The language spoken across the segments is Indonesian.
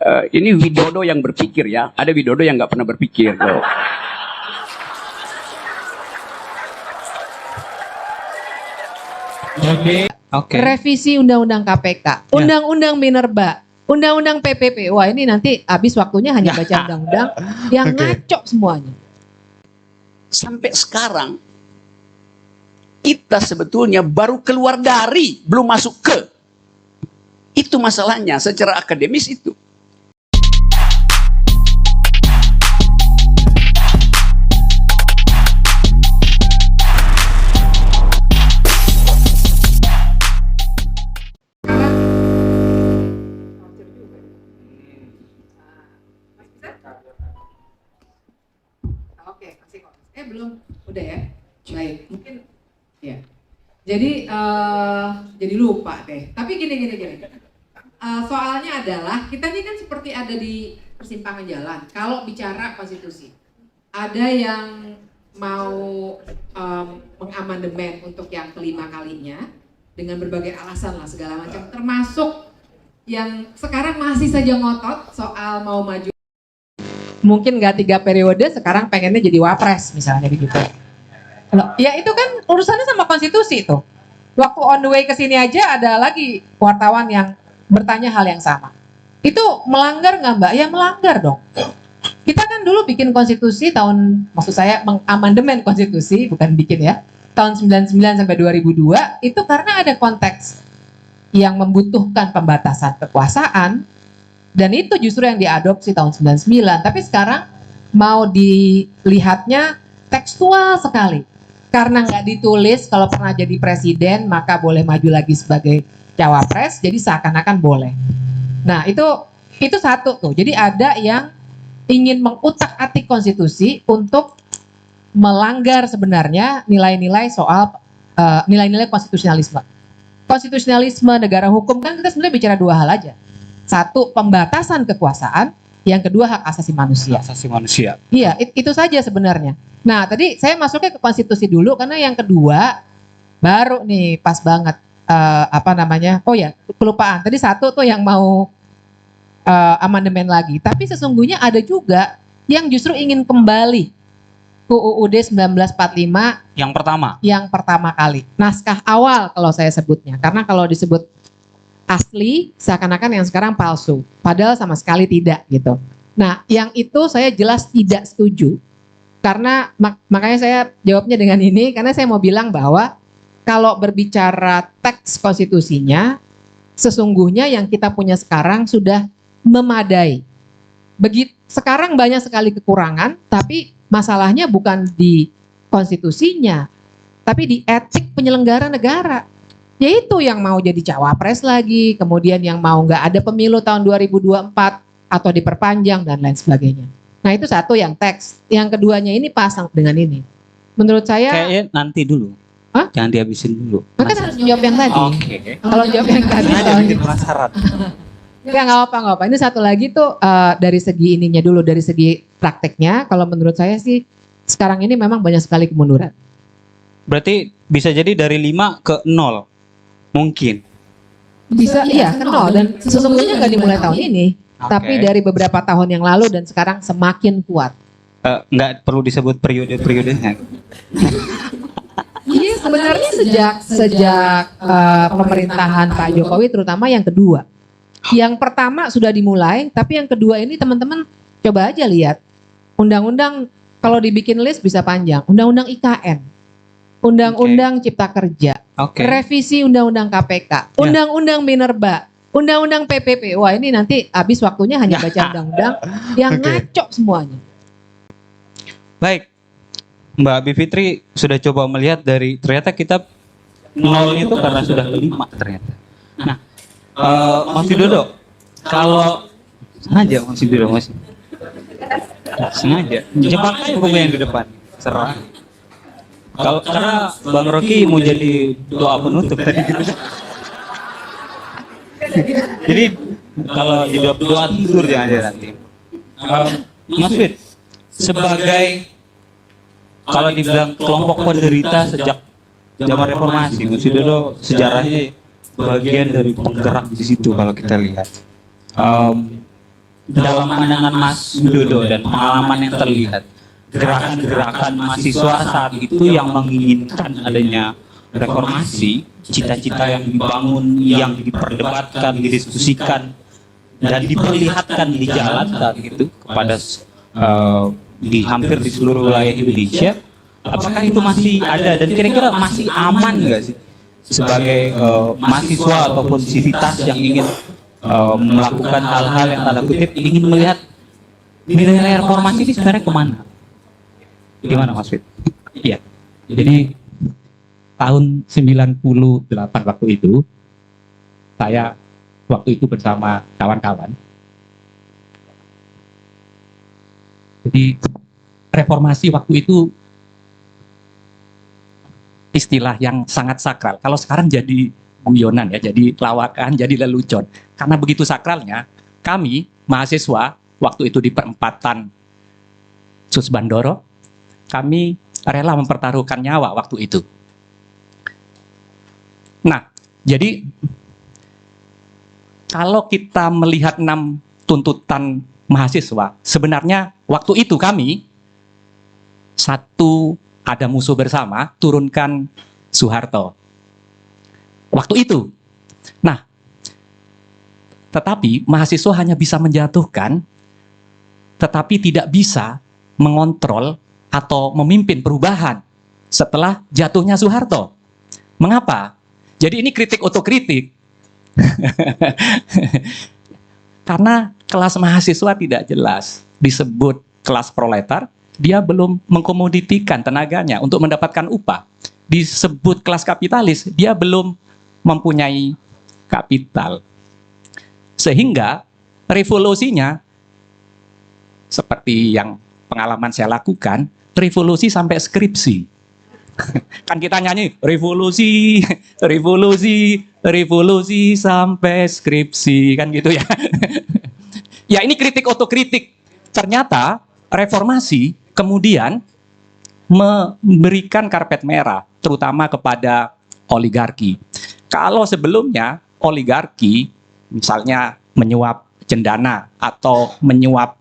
Ini Widodo yang berpikir ya. Ada Widodo yang nggak pernah berpikir tuh. Oke. Revisi Undang-Undang KPK, Undang-Undang Minerba, Undang-Undang PPP. Wah, ini nanti habis waktunya hanya baca undang-undang yang ngaco semuanya. Sampai sekarang kita sebetulnya baru keluar dari, belum masuk ke. Itu masalahnya secara akademis itu. Oke, masih kok. Belum. Udah ya? Baik, mungkin ya. Jadi lupa deh. Tapi gini. Soalnya adalah kita ini kan seperti ada di persimpangan jalan. Kalau bicara konstitusi, ada yang mau mengamandemen untuk yang kelima kalinya dengan berbagai alasan lah segala macam, termasuk yang sekarang masih saja ngotot soal mau maju. Mungkin nggak 3 periode, sekarang pengennya jadi wapres misalnya begitu. Ya itu kan urusannya sama konstitusi tuh. Waktu on the way ke sini aja ada lagi wartawan yang bertanya hal yang sama. Itu melanggar nggak Mbak? Ya melanggar dong. Kita kan dulu bikin konstitusi maksud saya mengamandemen konstitusi, bukan bikin ya. Tahun 99 sampai 2002 itu karena ada konteks yang membutuhkan pembatasan kekuasaan. Dan itu justru yang diadopsi tahun 99. Tapi sekarang mau dilihatnya tekstual sekali. Karena nggak ditulis kalau pernah jadi presiden maka boleh maju lagi sebagai cawapres. Jadi seakan-akan boleh. Nah itu satu tuh. Jadi ada yang ingin mengutak-atik konstitusi untuk melanggar sebenarnya nilai-nilai soal nilai-nilai konstitusionalisme. Konstitusionalisme negara hukum kan kita sebenarnya bicara 2 hal aja. Satu, pembatasan kekuasaan. Yang kedua, hak asasi manusia. Hak asasi manusia. Iya, itu saja sebenarnya. Nah, tadi saya masuknya ke konstitusi dulu karena yang kedua baru nih pas banget oh ya, kelupaan. Tadi satu tuh yang mau amandemen lagi. Tapi sesungguhnya ada juga yang justru ingin kembali ke UUD 1945 yang pertama kali. Naskah awal kalau saya sebutnya. Karena kalau disebut asli seakan-akan yang sekarang palsu, padahal sama sekali tidak gitu. Nah, yang itu saya jelas tidak setuju karena makanya saya jawabnya dengan ini karena saya mau bilang bahwa kalau berbicara teks konstitusinya sesungguhnya yang kita punya sekarang sudah memadai. Sekarang banyak sekali kekurangan, tapi masalahnya bukan di konstitusinya, tapi di etik penyelenggara negara. Yaitu yang mau jadi cawapres lagi, kemudian yang mau nggak ada pemilu tahun 2024 atau diperpanjang dan lain sebagainya. Nah itu satu yang teks. Yang keduanya ini pasang dengan ini. Menurut saya kayaknya nanti dulu. Hah? Jangan dihabisin dulu. Maka harus jawab yang tadi. Oke. Kalau jawab yang tadi Bikin penasaran. ya nggak apa-apa. Ini satu lagi tuh dari segi ininya dulu, dari segi prakteknya. Kalau menurut saya sih sekarang ini memang banyak sekali kemunduran. Berarti bisa jadi dari 5 ke 0. Mungkin. Bisa iya ke 0 dan sesungguhnya nggak dimulai tahun ini. Oke. Tapi dari beberapa tahun yang lalu dan sekarang semakin kuat. Nggak perlu disebut periode-periodenya. Iya sebenarnya sejak pemerintahan Pak Jokowi terutama yang kedua. Yang pertama sudah dimulai, tapi yang kedua ini teman-teman coba aja lihat. Undang-undang kalau dibikin list bisa panjang. Undang-undang IKN. Undang-undang Cipta Kerja, revisi Undang-Undang KPK, Undang-Undang Minerba, Undang-Undang PPP. Wah ini nanti habis waktunya hanya baca undang-undang yang ngaco semuanya. Baik, Mbak Bivitri sudah coba melihat dari ternyata kita 0 itu karena sudah 5 ternyata. Nah, Mas Widodo, kalau sengaja Mas Widodo sengaja, cepat buku yang di depan, serah. Karena Bang Rocky mau jadi doa penutup tadi gitu. Jadi kalau di doa tidur jangan nanti. Mas Wid, sebagai kalau dibilang kelompok penderita sejak zaman reformasi, Mas Widodo sejarahnya bagian dari penggerak di situ kalau kita lihat. dalam pandangan Mas Widodo dan pengalaman yang terlihat, gerakan-gerakan mahasiswa saat itu yang menginginkan adanya reformasi, cita-cita yang dibangun, yang diperdebatkan, didiskusikan, dan diperlihatkan di jalan saat itu kepada di hampir di seluruh wilayah Indonesia, apakah itu masih ada dan kira-kira masih aman nggak sih sebagai mahasiswa ataupun sivitas yang ingin melakukan hal-hal yang tanda kutip ingin melihat nilai reformasi ini sebenarnya kemana? Gimana Mas Fit? Iya. Jadi tahun 98 waktu itu saya bersama kawan-kawan. Jadi reformasi waktu itu istilah yang sangat sakral. Kalau sekarang jadi guyonan ya, jadi lawakan, jadi lelucon. Karena begitu sakralnya, kami mahasiswa waktu itu di perempatan Susbandoro, kami rela mempertaruhkan nyawa waktu itu. Nah, jadi kalau kita melihat 6 tuntutan mahasiswa, sebenarnya waktu itu kami satu ada musuh bersama, turunkan Soeharto. Waktu itu. Nah, tetapi mahasiswa hanya bisa menjatuhkan, tetapi tidak bisa mengontrol atau memimpin perubahan setelah jatuhnya Soeharto. Mengapa? Jadi ini kritik otokritik. Karena kelas mahasiswa tidak jelas, disebut kelas proletar, dia belum mengkomoditikan tenaganya untuk mendapatkan upah. Disebut kelas kapitalis, dia belum mempunyai kapital. Sehingga revolusinya seperti yang pengalaman saya lakukan, revolusi sampai skripsi. Kan kita nyanyi revolusi, revolusi, revolusi sampai skripsi, kan gitu ya. Ya ini kritik otokritik. Ternyata reformasi kemudian memberikan karpet merah, terutama kepada oligarki. Kalau sebelumnya oligarki, misalnya menyuap Cendana atau menyuap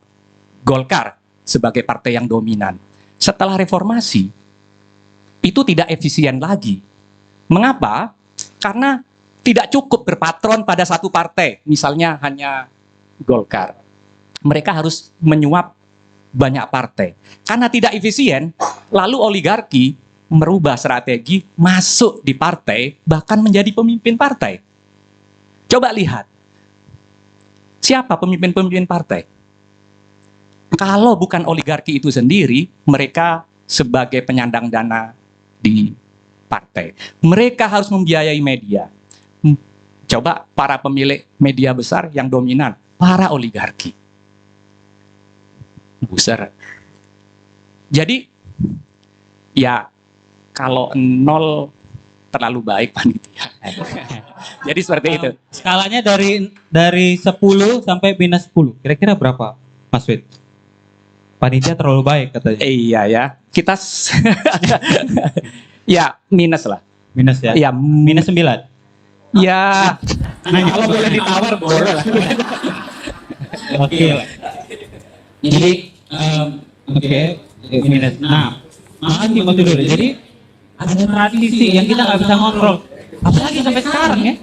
Golkar sebagai partai yang dominan. Setelah reformasi, itu tidak efisien lagi. Mengapa? Karena tidak cukup berpatron pada satu partai, misalnya hanya Golkar. Mereka harus menyuap banyak partai. Karena tidak efisien, lalu oligarki merubah strategi, masuk di partai, bahkan menjadi pemimpin partai. Coba lihat, siapa pemimpin-pemimpin partai? Kalau bukan oligarki itu sendiri, mereka sebagai penyandang dana di partai. Mereka harus membiayai media. Coba para pemilik media besar yang dominan, para oligarki. Besar. Jadi, ya kalau 0 terlalu baik panitia. Jadi seperti itu. Skalanya dari 10 sampai minus 10. Kira-kira berapa, Mas Wid? Panitia terlalu baik katanya. Iya ya. Kita ya minus lah. Minus ya? Ya Minus 9. ya. Nah, kalau boleh ditawar boleh lah. Oke lah. Jadi oke, minus. Nah, makasih Mas Widodo. Jadi ada tradisi yang kita nggak bisa ngontrol. Apalagi sampai sekarang ya.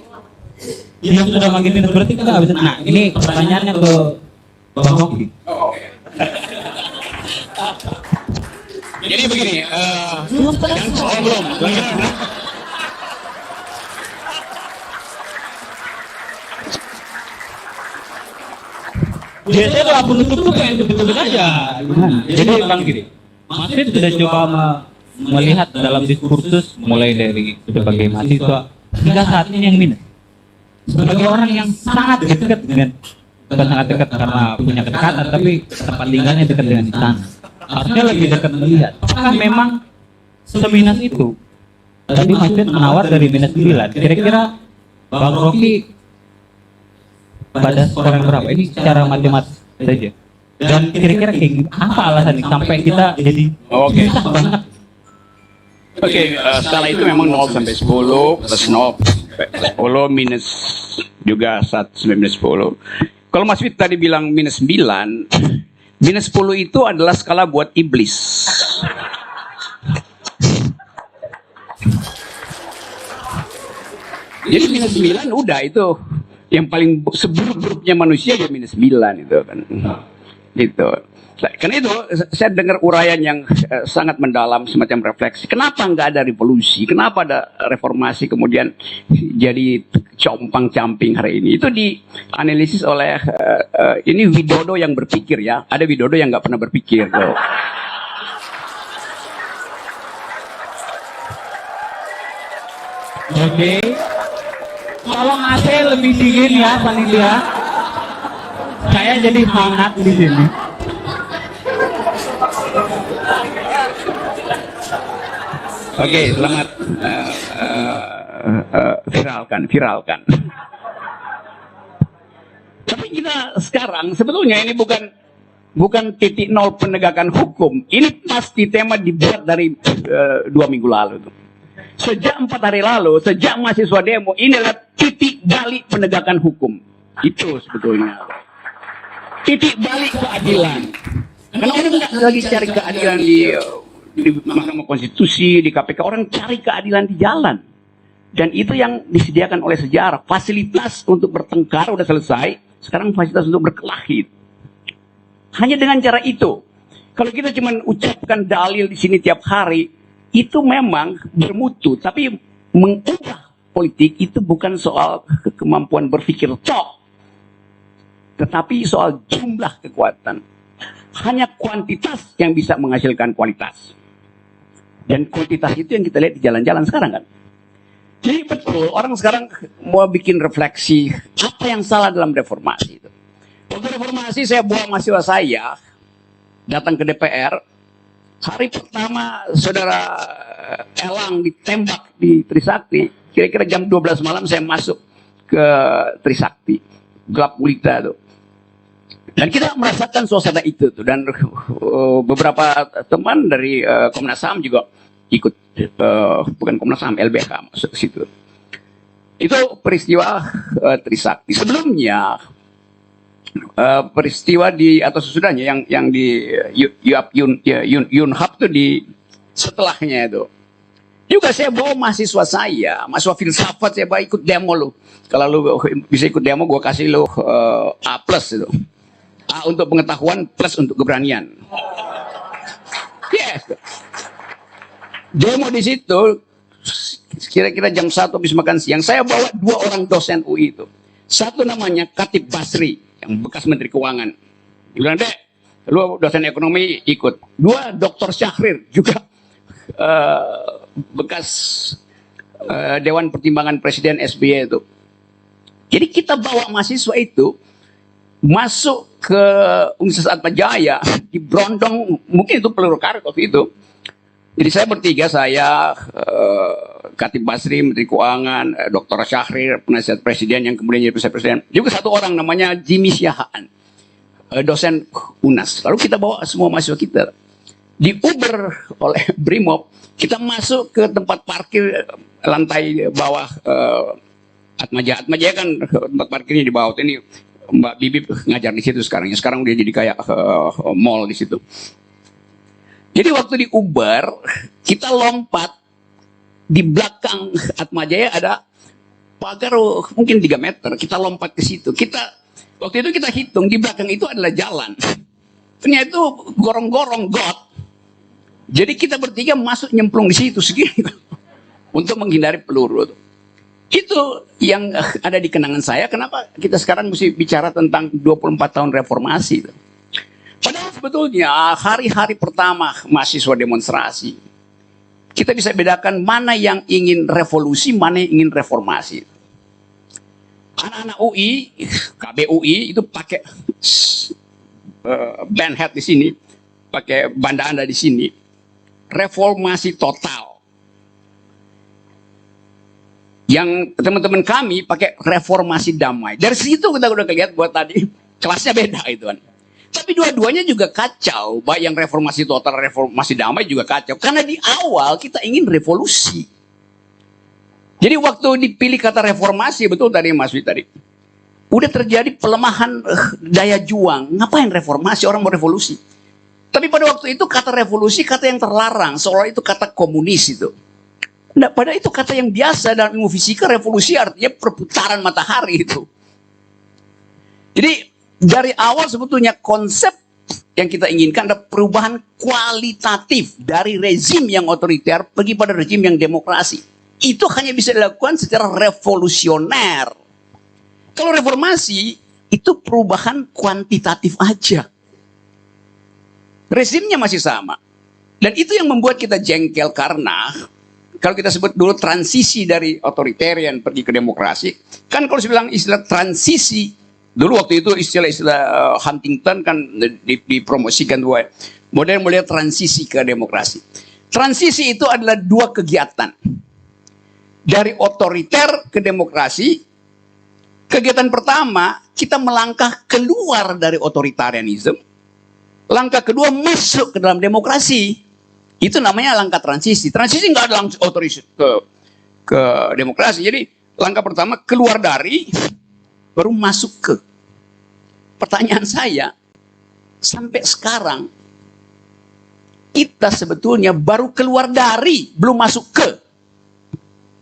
Yang sudah makin minus berarti kita nggak bisa. Nah, ini pertanyaannya ke Bang Hoki. Jadi begini, belum. Biasanya kalau aku nutup tuh kayak betul-betul aja. Jadi bang gini, Mas Fit sudah coba melihat dalam diskursus mulai dari sebagai mahasiswa hingga saat ini yang minus. Sebagai orang yang sangat dekat dengan, bukan sangat dekat karena punya kedekatan, tapi tempat tinggalnya dekat dengan istana. Harusnya lebih dekat melihat. Apakah memang seminus itu? Tadi Mas Fit menawar dari minus 9. Kira-kira Bang Rocky pada skor yang berapa? Ini secara matematis saja. Dan kira-kira kayak apa alasannya sampai kita jadi Oke. susah banget? Oke, skala itu memang 0 sampai 10 plus 0 10 minus juga 1 sampai minus 10. Kalau Mas Wid tadi bilang minus 9, minus 10 itu adalah skala buat iblis. Jadi minus 9 udah itu yang paling seburuk-buruknya manusia ya minus 9 itu kan. Gitu. Karena itu saya dengar uraian yang sangat mendalam, semacam refleksi. Kenapa nggak ada revolusi? Kenapa ada reformasi kemudian jadi compang-camping hari ini? Itu dianalisis oleh ini Widodo yang berpikir ya. Ada Widodo yang nggak pernah berpikir. Tuh. Oke. Tolong AC lebih dingin ya panitia. Saya jadi hangat di sini. Oke, selamat viralkan. Tapi kita sekarang sebetulnya ini bukan titik nol penegakan hukum. Ini pasti tema dibuat dari 2 minggu lalu. Sejak 4 hari lalu, sejak mahasiswa demo, ini adalah titik balik penegakan hukum. Itu sebetulnya. Titik balik keadilan. Karena orang nggak lagi cari keadilan di Mahkamah Konstitusi, di KPK, orang cari keadilan di jalan. Dan itu yang disediakan oleh sejarah. Fasilitas untuk bertengkar udah selesai, sekarang fasilitas untuk berkelahi. Hanya dengan cara itu. Kalau kita cuma ucapkan dalil di sini tiap hari, itu memang bermutu. Tapi mengubah politik itu bukan soal kemampuan berpikir tok, tetapi soal jumlah kekuatan. Hanya kuantitas yang bisa menghasilkan kualitas. Dan kuantitas itu yang kita lihat di jalan-jalan sekarang kan. Jadi betul, orang sekarang mau bikin refleksi, apa yang salah dalam reformasi itu. Waktu reformasi saya bawa mahasiswa saya, datang ke DPR, hari pertama saudara Elang ditembak di Trisakti, kira-kira jam 12 malam saya masuk ke Trisakti, gelap gulita tuh. Dan kita merasakan suasana itu tuh, dan beberapa teman dari Komnas HAM juga ikut, bukan Komnas HAM, LBH masuk ke situ. Itu peristiwa Trisakti. Sebelumnya peristiwa di atau sesudahnya yang di Yunhab itu di setelahnya itu. Juga saya bawa mahasiswa saya, mahasiswa filsafat, saya bawa ikut demo lu. Kalau lu bisa ikut demo, gua kasih lu A+ itu. A untuk pengetahuan, plus untuk keberanian. Yes. Demo di situ, kira-kira jam 1 habis makan siang, saya bawa 2 orang dosen UI itu. Satu namanya Khatib Basri, yang bekas Menteri Keuangan. Dia bilang, Dek, lu dosen ekonomi ikut. 2, Dr. Syahrir, juga bekas Dewan Pertimbangan Presiden SBY itu. Jadi kita bawa mahasiswa itu masuk ke Universitas Atmajaya, di Brondong, mungkin itu peluru karet waktu itu. Jadi saya bertiga, saya, Khatib Basri, Menteri Keuangan, Dr. Syahrir, penasihat presiden yang kemudian jadi penasihat presiden. Juga satu orang namanya Jimmy Siahaan, dosen UNAS. Lalu kita bawa semua mahasiswa kita. Di Uber oleh Brimob, kita masuk ke tempat parkir lantai bawah Atmajaya. Atmajaya kan tempat parkirnya di bawah. Ini Mbak Bibi ngajar di situ sekarang. Sekarang udah jadi kayak mall di situ. Jadi waktu di Uber, kita lompat di belakang Atmajaya ada pagar mungkin 3 meter. Kita lompat ke situ. Waktu itu kita hitung di belakang itu adalah jalan. Ternyata itu gorong-gorong got. Jadi kita bertiga masuk nyemplung di situ segini untuk menghindari peluru. Itu yang ada di kenangan saya. Kenapa kita sekarang mesti bicara tentang 24 tahun reformasi? Padahal sebetulnya hari-hari pertama mahasiswa demonstrasi, kita bisa bedakan mana yang ingin revolusi, mana yang ingin reformasi. Anak-anak UI, KBUI itu pakai band head di sini, pakai bandana di sini. Reformasi total. Yang teman-teman kami pakai reformasi damai. Dari situ kita udah lihat buat tadi kelasnya beda itu kan. Tapi dua-duanya juga kacau. Baik yang reformasi total, reformasi damai juga kacau. Karena di awal kita ingin revolusi. Jadi waktu dipilih kata reformasi, betul tadi Mas Wid tadi. Udah terjadi pelemahan daya juang. Ngapain reformasi? Orang mau revolusi. Tapi pada waktu itu kata revolusi kata yang terlarang. Seolah itu kata komunis itu. Nah, pada itu kata yang biasa dalam ilmu fisika. Revolusi artinya perputaran matahari itu. Jadi dari awal sebetulnya konsep yang kita inginkan adalah perubahan kualitatif dari rezim yang otoriter pergi pada rezim yang demokrasi. Itu hanya bisa dilakukan secara revolusioner. Kalau reformasi itu perubahan kuantitatif aja. Rezimnya masih sama. Dan itu yang membuat kita jengkel karena kalau kita sebut dulu transisi dari otoritarian pergi ke demokrasi, kan kalau saya bilang istilah transisi, dulu waktu itu istilah Huntington kan dipromosikan dua model-model transisi ke demokrasi. Transisi itu adalah dua kegiatan. Dari otoriter ke demokrasi. Kegiatan pertama, kita melangkah keluar dari otoritarianisme. Langkah kedua, masuk ke dalam demokrasi. Itu namanya langkah transisi. Transisi nggak ada langsung otoris ke demokrasi. Jadi langkah pertama, keluar dari, baru masuk ke. Pertanyaan saya, sampai sekarang, kita sebetulnya baru keluar dari, belum masuk ke.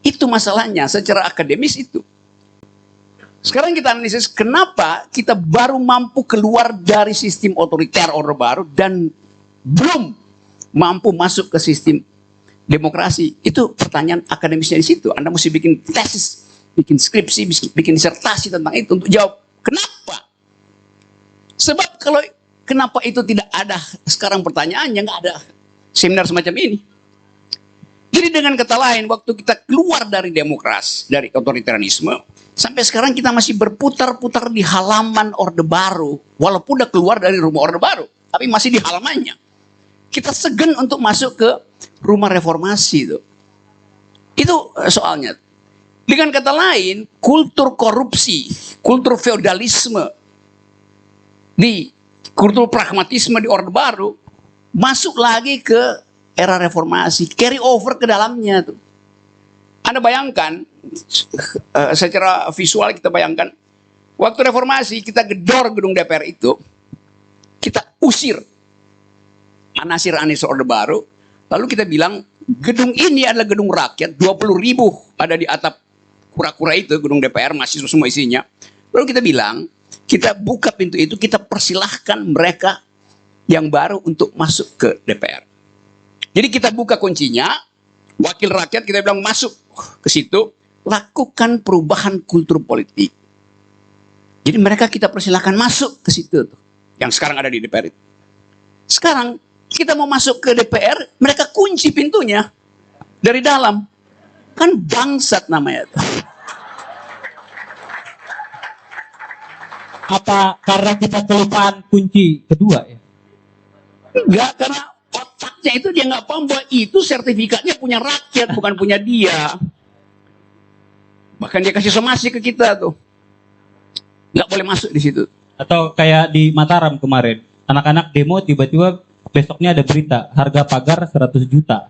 Itu masalahnya, secara akademis itu. Sekarang kita analisis kenapa kita baru mampu keluar dari sistem otoriter Orde Baru dan belum mampu masuk ke sistem demokrasi. Itu pertanyaan akademisnya di situ. Anda mesti bikin tesis, bikin skripsi, bikin disertasi tentang itu untuk jawab kenapa. Sebab kalau kenapa itu tidak ada sekarang pertanyaannya, nggak ada seminar semacam ini. Jadi dengan kata lain, waktu kita keluar dari demokrasi, dari otoritarianisme, sampai sekarang kita masih berputar-putar di halaman Orde Baru. Walaupun udah keluar dari rumah Orde Baru, tapi masih di halamannya. Kita segan untuk masuk ke rumah reformasi itu. Itu soalnya. Dengan kata lain, kultur korupsi, kultur feodalisme, di kultur pragmatisme di Orde Baru, masuk lagi ke era reformasi, carry over ke dalamnya tuh. Anda bayangkan, secara visual kita bayangkan, waktu reformasi kita gedor gedung DPR itu, kita usir anasir-anasir Orde Baru, lalu kita bilang, gedung ini adalah gedung rakyat, 20.000 ada di atap kura-kura itu, gedung DPR, masih semua isinya. Lalu kita bilang, kita buka pintu itu, kita persilahkan mereka yang baru untuk masuk ke DPR. Jadi kita buka kuncinya, wakil rakyat kita bilang masuk ke situ, lakukan perubahan kultur politik. Jadi mereka kita persilahkan masuk ke situ tuh, yang sekarang ada di DPR itu. Sekarang kita mau masuk ke DPR, mereka kunci pintunya dari dalam. Kan bangsat namanya tuh. Apa karena kita kelupaan kunci kedua ya? Enggak, karena otaknya itu dia nggak paham bahwa itu sertifikatnya punya rakyat, bukan punya dia. Bahkan dia kasih somasi ke kita tuh. Nggak boleh masuk di situ. Atau kayak di Mataram kemarin, anak-anak demo tiba-tiba besoknya ada berita, harga pagar 100 juta.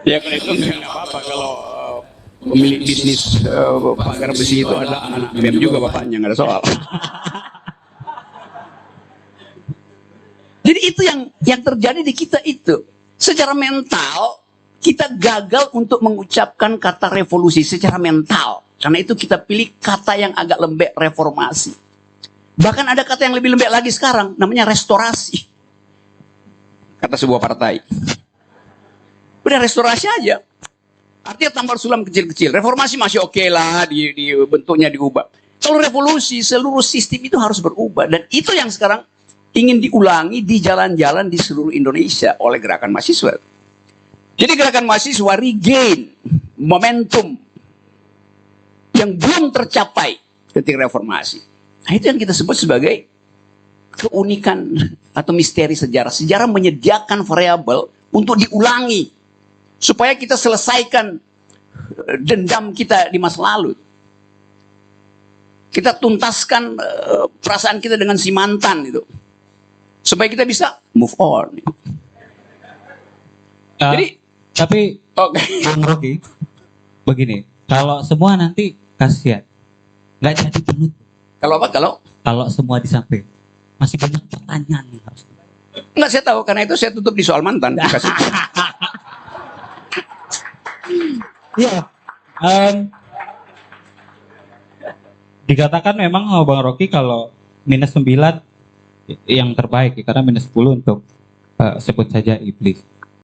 Ya kalau itu nggak apa-apa kalau pemilik bisnis pagar besi itu adalah anak BEM juga bapaknya, nggak ada soal. Jadi itu yang terjadi di kita itu. Secara mental, kita gagal untuk mengucapkan kata revolusi secara mental. Karena itu kita pilih kata yang agak lembek, reformasi. Bahkan ada kata yang lebih lembek lagi sekarang, namanya restorasi. Kata sebuah partai. Udah restorasi aja. Artinya tambal sulam kecil-kecil. Reformasi masih oke lah, di bentuknya diubah. Kalau revolusi, seluruh sistem itu harus berubah. Dan itu yang sekarang ingin diulangi di jalan-jalan di seluruh Indonesia oleh gerakan mahasiswa. Jadi gerakan mahasiswa regain momentum yang belum tercapai ketika reformasi. Nah, itu yang kita sebut sebagai keunikan atau misteri sejarah. Sejarah menyediakan variabel untuk diulangi supaya kita selesaikan dendam kita di masa lalu. Kita tuntaskan perasaan kita dengan si mantan itu. Supaya kita bisa move on. Jadi, tapi Bang Rocky, begini, kalau semua nanti kasihan. Nggak jadi penutup. Kalau apa? Kalau semua disampaikan, masih banyak pertanyaan yang harus. Nggak, saya tahu, karena itu saya tutup di soal mantan. Kasih. Iya. Dikatakan memang sama Bang Rocky kalau -9 yang terbaik ya, karena -10 untuk sebut saja iblis.